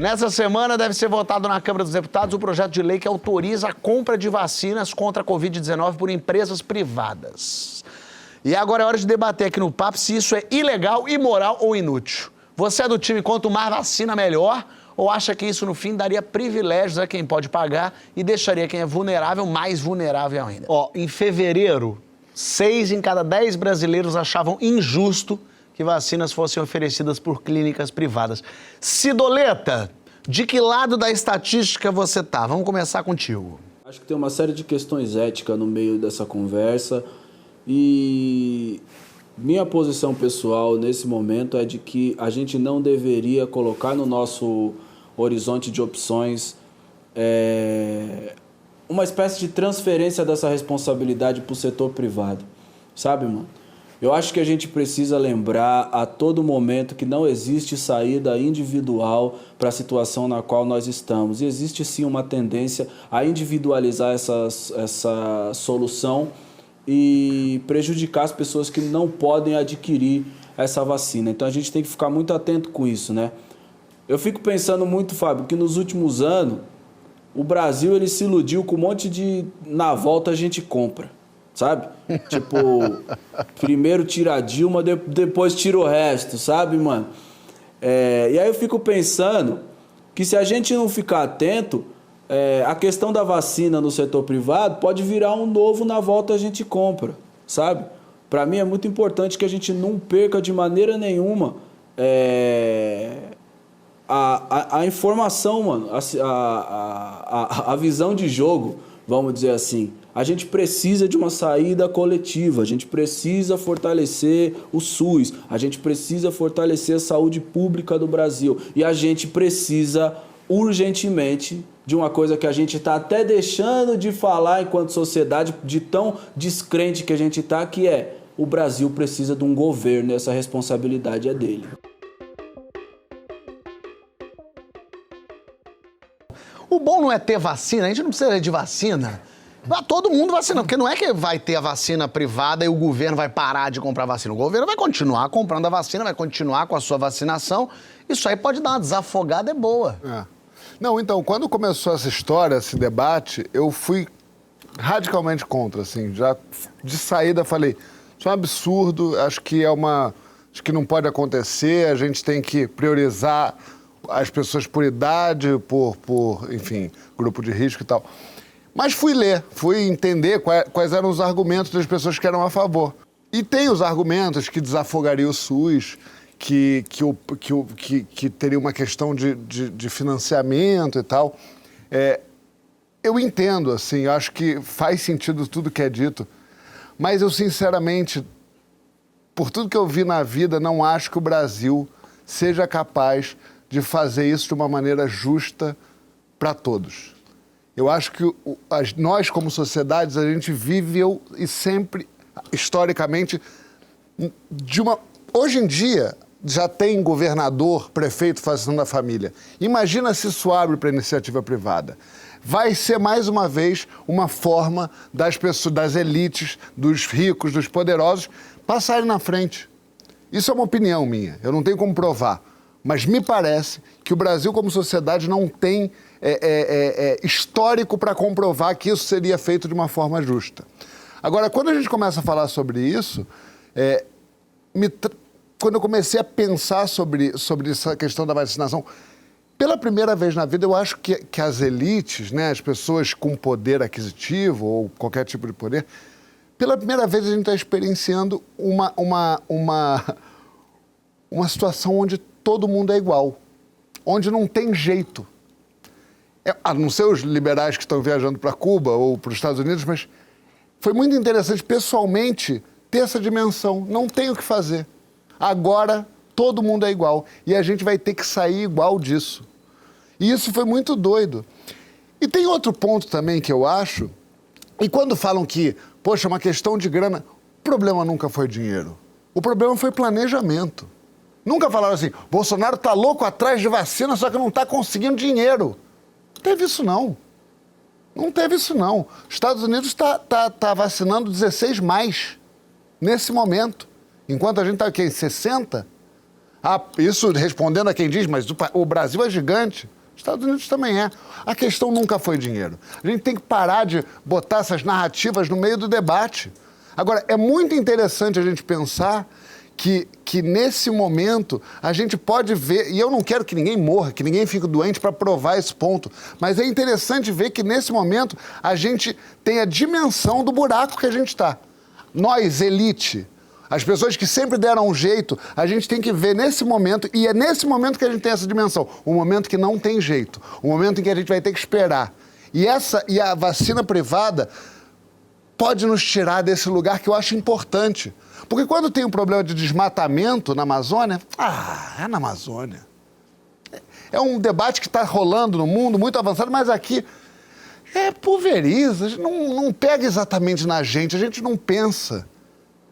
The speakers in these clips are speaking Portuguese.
Nessa semana deve ser votado na Câmara dos Deputados o projeto de lei que autoriza a compra de vacinas contra a Covid-19 por empresas privadas. E agora é hora de debater aqui no Papo se isso é ilegal, imoral ou inútil. Você é do time quanto mais vacina melhor ou acha que isso no fim daria privilégios a quem pode pagar e deixaria quem é vulnerável mais vulnerável ainda? Em fevereiro, 6 em cada 10 brasileiros achavam injusto que vacinas fossem oferecidas por clínicas privadas. Cidoleta, de que lado da estatística você tá? Vamos começar contigo. Acho que tem uma série de questões éticas no meio dessa conversa e minha posição pessoal nesse momento é de que a gente não deveria colocar no nosso horizonte de opções uma espécie de transferência dessa responsabilidade para o setor privado, sabe, mano? Eu acho que a gente precisa lembrar a todo momento que não existe saída individual para a situação na qual nós estamos. E existe sim uma tendência a individualizar essa solução e prejudicar as pessoas que não podem adquirir essa vacina. Então a gente tem que ficar muito atento com isso, né? Eu fico pensando muito, Fábio, que nos últimos anos o Brasil ele se iludiu com um monte de na volta a gente compra. Sabe? Tipo, primeiro tira a Dilma, depois tira o resto, sabe, mano? E aí eu fico pensando que se a gente não ficar atento, a questão da vacina no setor privado pode virar um novo na volta a gente compra, sabe? Pra mim é muito importante que a gente não perca de maneira nenhuma a informação, mano, a visão de jogo, vamos dizer assim. A gente precisa de uma saída coletiva, a gente precisa fortalecer o SUS, a gente precisa fortalecer a saúde pública do Brasil e a gente precisa urgentemente de uma coisa que a gente está até deixando de falar enquanto sociedade, de tão descrente que a gente está, que é o Brasil precisa de um governo e essa responsabilidade é dele. O bom não é ter vacina, a gente não precisa de vacina. Todo mundo vacinando, porque não é que vai ter a vacina privada e o governo vai parar de comprar vacina. O governo vai continuar comprando a vacina, vai continuar com a sua vacinação. Isso aí pode dar uma desafogada, é boa. Não, então, quando começou essa história, esse debate, eu fui radicalmente contra, assim. Já de saída falei, isso é um absurdo, acho que não pode acontecer, a gente tem que priorizar as pessoas por idade, enfim, grupo de risco e tal. Mas fui entender quais eram os argumentos das pessoas que eram a favor. E tem os argumentos que desafogaria o SUS, que teria uma questão de financiamento e tal. Eu entendo, assim, eu acho que faz sentido tudo que é dito, mas eu, sinceramente, por tudo que eu vi na vida, não acho que o Brasil seja capaz de fazer isso de uma maneira justa para todos. Eu acho que nós, como sociedades, a gente viveu e sempre, historicamente, hoje em dia, já tem governador, prefeito fazendo a família. Imagina se isso abre para a iniciativa privada. Vai ser, mais uma vez, uma forma das pessoas, das elites, dos ricos, dos poderosos, passarem na frente. Isso é uma opinião minha, eu não tenho como provar. Mas me parece que o Brasil, como sociedade, não tem histórico para comprovar que isso seria feito de uma forma justa. Agora, quando a gente começa a falar sobre isso, quando eu comecei a pensar sobre essa questão da vacinação, pela primeira vez na vida, eu acho que as elites, né, as pessoas com poder aquisitivo ou qualquer tipo de poder, pela primeira vez a gente está experienciando uma situação onde todo mundo é igual, onde não tem jeito. A não ser os liberais que estão viajando para Cuba ou para os Estados Unidos, mas foi muito interessante, pessoalmente, ter essa dimensão. Não tem o que fazer. Agora, todo mundo é igual. E a gente vai ter que sair igual disso. E isso foi muito doido. E tem outro ponto também que eu acho, e quando falam que, poxa, é uma questão de grana, o problema nunca foi dinheiro. O problema foi planejamento. Nunca falaram assim, Bolsonaro tá louco atrás de vacina, só que não tá conseguindo dinheiro. Não teve isso, não. Não teve isso, não. Os Estados Unidos tá vacinando 16 mais nesse momento. Enquanto a gente está aqui em 60, Isso respondendo a quem diz, mas o Brasil é gigante. Os Estados Unidos também é. A questão nunca foi dinheiro. A gente tem que parar de botar essas narrativas no meio do debate. Agora, é muito interessante a gente pensar que nesse momento a gente pode ver, e eu não quero que ninguém morra, que ninguém fique doente para provar esse ponto, mas é interessante ver que nesse momento a gente tem a dimensão do buraco que a gente está. Nós, elite, as pessoas que sempre deram um jeito, a gente tem que ver nesse momento, e é nesse momento que a gente tem essa dimensão, um momento que não tem jeito, um momento em que a gente vai ter que esperar. E a vacina privada pode nos tirar desse lugar que eu acho importante. Porque quando tem um problema de desmatamento na Amazônia, é na Amazônia. É um debate que está rolando no mundo, muito avançado, mas aqui pulveriza, não pega exatamente na gente, a gente não pensa.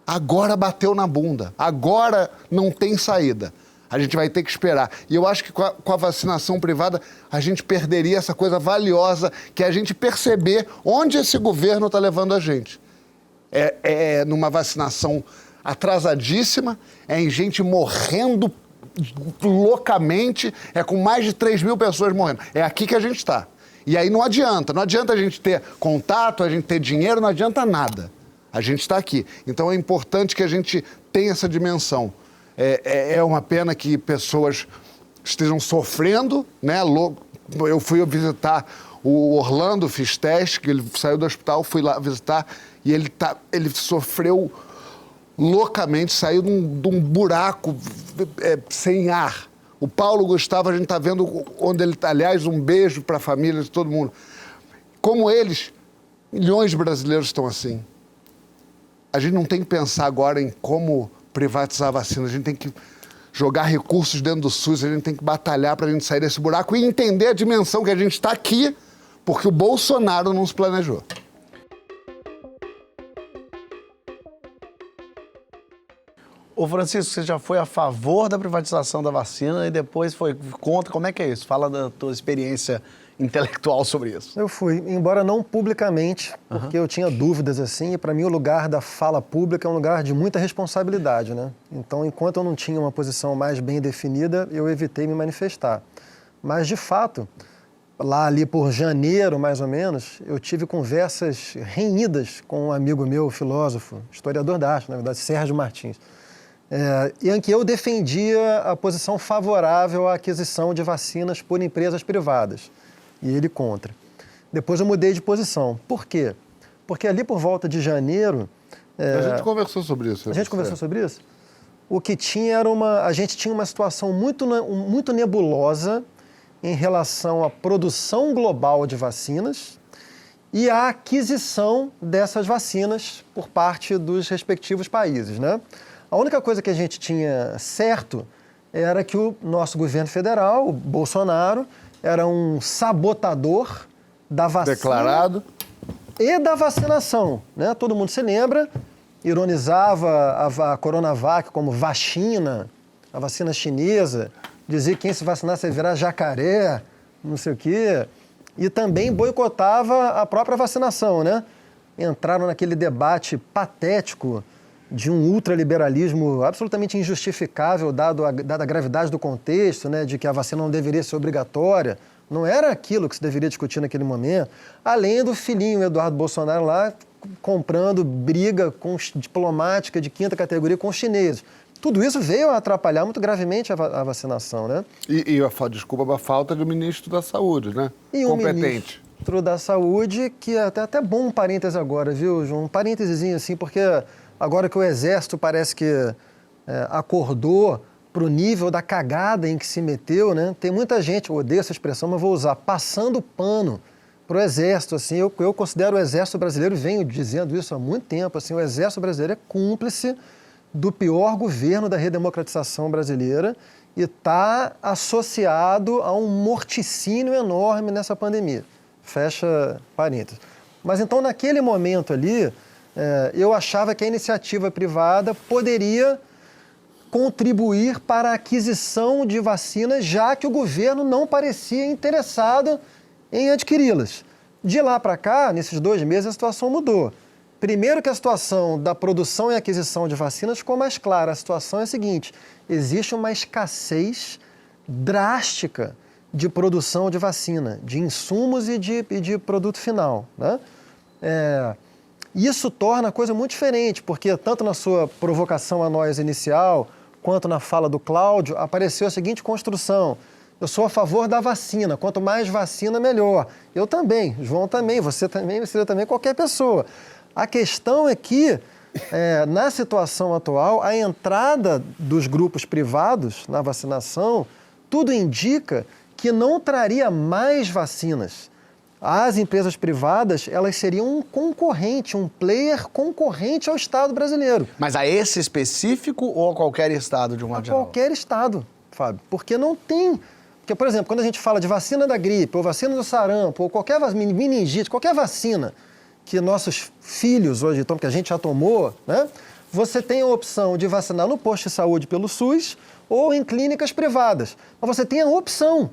Agora bateu na bunda, agora não tem saída. A gente vai ter que esperar. E eu acho que com a vacinação privada, a gente perderia essa coisa valiosa, que é a gente perceber onde esse governo está levando a gente. É numa vacinação atrasadíssima, é em gente morrendo loucamente, é com mais de 3 mil pessoas morrendo. É aqui que a gente está. E aí não adianta a gente ter contato, a gente ter dinheiro, não adianta nada. A gente está aqui. Então é importante que a gente tenha essa dimensão. É uma pena que pessoas estejam sofrendo, né? Eu fui visitar o Orlando, fiz teste, que ele saiu do hospital, fui lá visitar, e ele sofreu loucamente, saiu de um buraco sem ar. O Paulo Gustavo, a gente está vendo onde ele está. Aliás, um beijo para a família de todo mundo. Como eles, milhões de brasileiros estão assim. A gente não tem que pensar agora em como privatizar a vacina, a gente tem que jogar recursos dentro do SUS, a gente tem que batalhar para a gente sair desse buraco e entender a dimensão que a gente está aqui, porque o Bolsonaro não se planejou. Ô Francisco, você já foi a favor da privatização da vacina e depois foi contra, como é que é isso? Fala da tua experiência intelectual sobre isso. Eu fui, embora não publicamente, porque eu tinha dúvidas assim, e para mim o lugar da fala pública é um lugar de muita responsabilidade, né? Então, enquanto eu não tinha uma posição mais bem definida, eu evitei me manifestar. Mas, de fato, lá ali por janeiro, mais ou menos, eu tive conversas renhidas com um amigo meu, filósofo, historiador da arte, na verdade, Sérgio Martins, em que eu defendia a posição favorável à aquisição de vacinas por empresas privadas. E ele contra. Depois eu mudei de posição. Por quê? Porque ali por volta de janeiro... A gente conversou sobre isso. A gente conversou sobre isso? O que tinha era a gente tinha uma situação muito nebulosa em relação à produção global de vacinas e à aquisição dessas vacinas por parte dos respectivos países, né? A única coisa que a gente tinha certo era que o nosso governo federal, o Bolsonaro, era um sabotador da vacina declarado e da vacinação, né? Todo mundo se lembra, ironizava a Coronavac como vacina, a vacina chinesa, dizia que quem se vacinasse ia virar jacaré, não sei o quê, e também boicotava a própria vacinação, né? Entraram naquele debate patético de um ultraliberalismo absolutamente injustificável, dada a gravidade do contexto, né, de que a vacina não deveria ser obrigatória. Não era aquilo que se deveria discutir naquele momento. Além do filhinho Eduardo Bolsonaro lá comprando briga diplomática de quinta categoria com os chineses. Tudo isso veio a atrapalhar muito gravemente a vacinação, né? Desculpa, a falta do ministro da Saúde, né? E competente. Ministro da Saúde, que é até bom um parêntese agora, viu, João? Um parêntesezinho assim, porque... Agora que o Exército parece que acordou para o nível da cagada em que se meteu, né? Tem muita gente, eu odeio essa expressão, mas vou usar, passando pano para o Exército. Assim, eu considero o Exército brasileiro, venho dizendo isso há muito tempo, assim, o Exército brasileiro é cúmplice do pior governo da redemocratização brasileira e está associado a um morticínio enorme nessa pandemia. Fecha parênteses. Mas então, naquele momento ali... eu achava que a iniciativa privada poderia contribuir para a aquisição de vacinas, já que o governo não parecia interessado em adquiri-las. De lá para cá, nesses 2 meses, a situação mudou. Primeiro que a situação da produção e aquisição de vacinas ficou mais clara. A situação é a seguinte, existe uma escassez drástica de produção de vacina, de insumos e de produto final, né? Isso torna a coisa muito diferente, porque tanto na sua provocação a nós inicial, quanto na fala do Cláudio, apareceu a seguinte construção: eu sou a favor da vacina, quanto mais vacina, melhor. Eu também, João também, você também, qualquer pessoa. A questão é que, na situação atual, a entrada dos grupos privados na vacinação, tudo indica que não traria mais vacinas. As empresas privadas, elas seriam um concorrente, um player concorrente ao Estado brasileiro. Mas a esse específico ou a qualquer estado de um modo geral? Qualquer estado, Fábio, porque não tem... Porque, por exemplo, quando a gente fala de vacina da gripe, ou vacina do sarampo, ou qualquer meningite, qualquer vacina que nossos filhos hoje tomam, que a gente já tomou, né? Você tem a opção de vacinar no posto de saúde pelo SUS ou em clínicas privadas. Mas você tem a opção,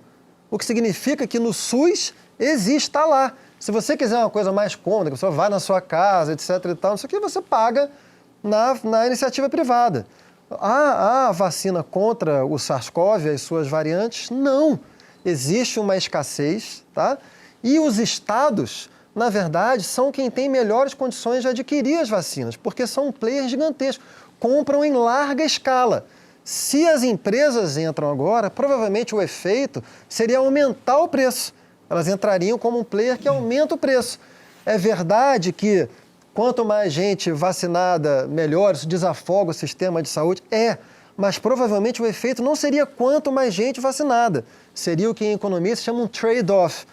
o que significa que no SUS está lá. Se você quiser uma coisa mais cômoda, que você vai na sua casa, etc e tal, não sei o que, você paga na iniciativa privada. A vacina contra o SARS-CoV e as suas variantes, não. Existe uma escassez, tá? E os estados, na verdade, são quem tem melhores condições de adquirir as vacinas, porque são players gigantescos, compram em larga escala. Se as empresas entram agora, provavelmente o efeito seria aumentar o preço. Elas entrariam como um player que aumenta o preço. É verdade que quanto mais gente vacinada, melhor, isso desafoga o sistema de saúde? Mas provavelmente o efeito não seria quanto mais gente vacinada. Seria o que em economia se chama um trade-off.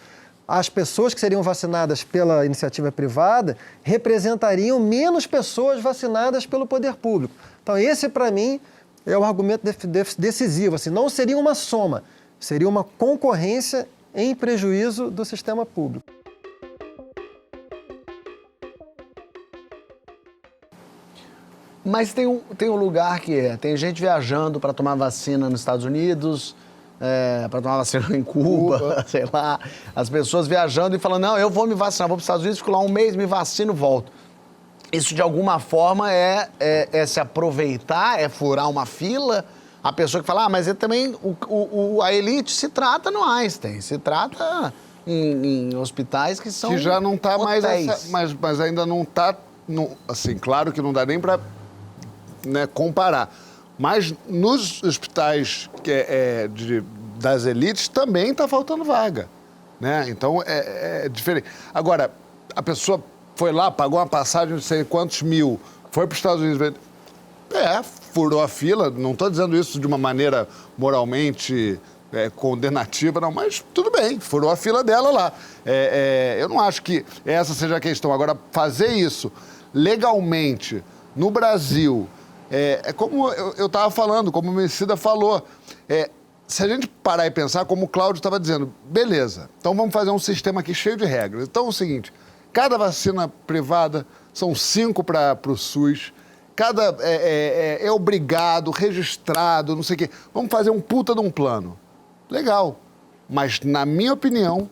As pessoas que seriam vacinadas pela iniciativa privada representariam menos pessoas vacinadas pelo poder público. Então esse, para mim, é o argumento decisivo. Assim, não seria uma soma, seria uma concorrência em prejuízo do sistema público. Mas tem um lugar que tem gente viajando para tomar vacina nos Estados Unidos, para tomar vacina em Cuba, sei lá. As pessoas viajando e falando, não, eu vou me vacinar, vou para os Estados Unidos, fico lá um mês, me vacino, volto. Isso, de alguma forma, é se aproveitar, é furar uma fila. A pessoa que fala, mas também a elite se trata no Einstein, se trata em hospitais que são que já não está mais... Mas ainda não está... Assim, claro que não dá nem para comparar. Mas nos hospitais das elites também está faltando vaga, né? Então, é diferente. Agora, a pessoa foi lá, pagou uma passagem de sei quantos mil, foi para os Estados Unidos... furou a fila, não estou dizendo isso de uma maneira moralmente condenativa, não, mas tudo bem, furou a fila dela lá. Eu não acho que essa seja a questão. Agora, fazer isso legalmente no Brasil, como eu estava falando, como o Emicida falou, se a gente parar e pensar, como o Cláudio estava dizendo, beleza, então vamos fazer um sistema aqui cheio de regras. Então é o seguinte, cada vacina privada são 5 para o SUS, cada é obrigado, registrado, não sei o quê. Vamos fazer um puta de um plano. Legal. Mas, na minha opinião,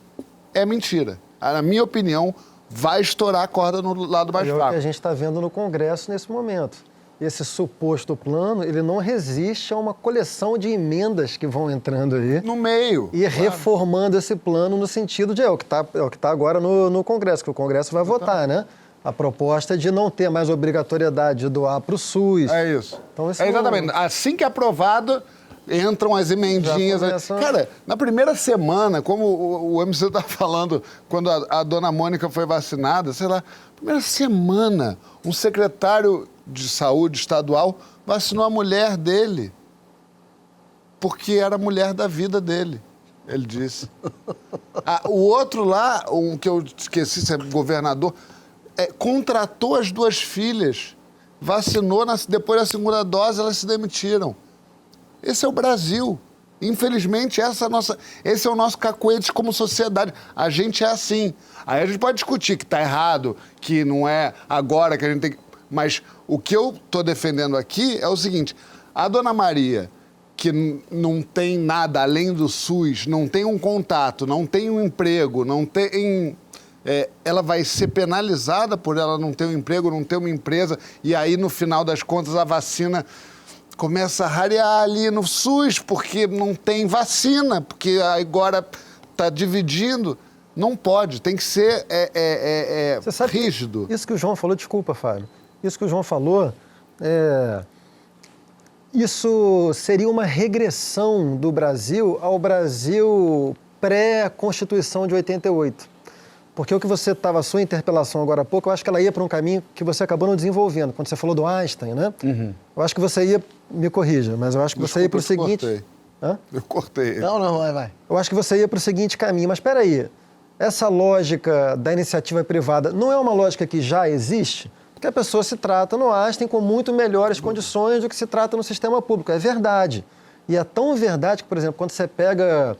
é mentira. Na minha opinião, vai estourar a corda no lado mais fraco. É o que a gente está vendo no Congresso nesse momento. Esse suposto plano, ele não resiste a uma coleção de emendas que vão entrando aí. No meio. E reformando esse plano no sentido de... É o que tá agora no Congresso, que o Congresso vai votar, né? A proposta de não ter mais obrigatoriedade de doar para o SUS. É isso. Então, exatamente. Assim que é aprovado, entram as emendinhas. Cara, na primeira semana, como o MC está falando, quando a dona Mônica foi vacinada, sei lá, primeira semana, um secretário de saúde estadual vacinou a mulher dele. Porque era a mulher da vida dele, ele disse. O outro lá, um que eu esqueci, se é governador... contratou as 2 filhas, vacinou, depois da segunda dose elas se demitiram. Esse é o Brasil. Infelizmente, esse é o nosso cacoete como sociedade. A gente é assim. Aí a gente pode discutir que está errado, que não é agora que a gente tem que... Mas o que eu estou defendendo aqui é o seguinte, a dona Maria, que não tem nada além do SUS, não tem um contato, não tem um emprego, não tem... ela vai ser penalizada por ela não ter um emprego, não ter uma empresa, e aí, no final das contas, a vacina começa a rarear ali no SUS, porque não tem vacina, porque agora está dividindo. Não pode, tem que ser Você sabe rígido. Isso que o João falou, desculpa, Fábio, isso que o João falou, isso seria uma regressão do Brasil ao Brasil pré-Constituição de 88. Porque o que você estava, a sua interpelação agora há pouco, eu acho que ela ia para um caminho que você acabou não desenvolvendo, quando você falou do Einstein, né? Uhum. Eu acho que você ia, me corrija, mas eu acho que você ia para o seguinte... Cortei. Hã? Eu cortei. Não, vai. Eu acho que você ia para o seguinte caminho, mas espera aí, essa lógica da iniciativa privada não é uma lógica que já existe? Porque a pessoa se trata no Einstein com muito melhores condições do que se trata no sistema público, é verdade. E é tão verdade que, por exemplo, quando você pega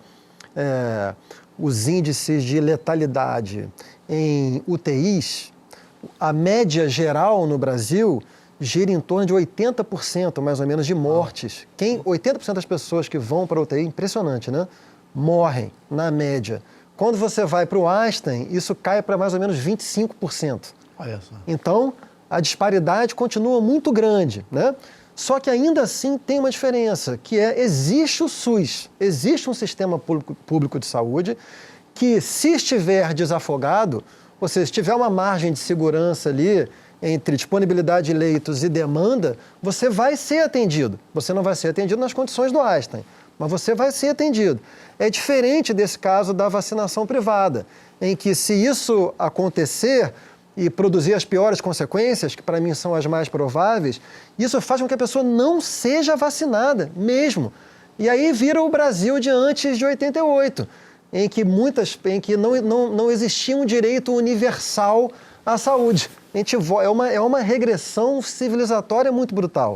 os índices de letalidade em UTIs, a média geral no Brasil gira em torno de 80%, mais ou menos, de mortes. 80% das pessoas que vão para a UTI, impressionante, né? Morrem, na média. Quando você vai para o Einstein, isso cai para mais ou menos 25%. Olha só. Então, a disparidade continua muito grande, né? Só que ainda assim tem uma diferença, que existe o SUS, existe um sistema público de saúde que, se estiver desafogado, ou seja, se tiver uma margem de segurança ali entre disponibilidade de leitos e demanda, você vai ser atendido. Você não vai ser atendido nas condições do Einstein, mas você vai ser atendido. É diferente desse caso da vacinação privada, em que, se isso acontecer e produzir as piores consequências, que para mim são as mais prováveis, isso faz com que a pessoa não seja vacinada mesmo. E aí vira o Brasil de antes de 88, em que não existia um direito universal à saúde. É uma regressão civilizatória muito brutal.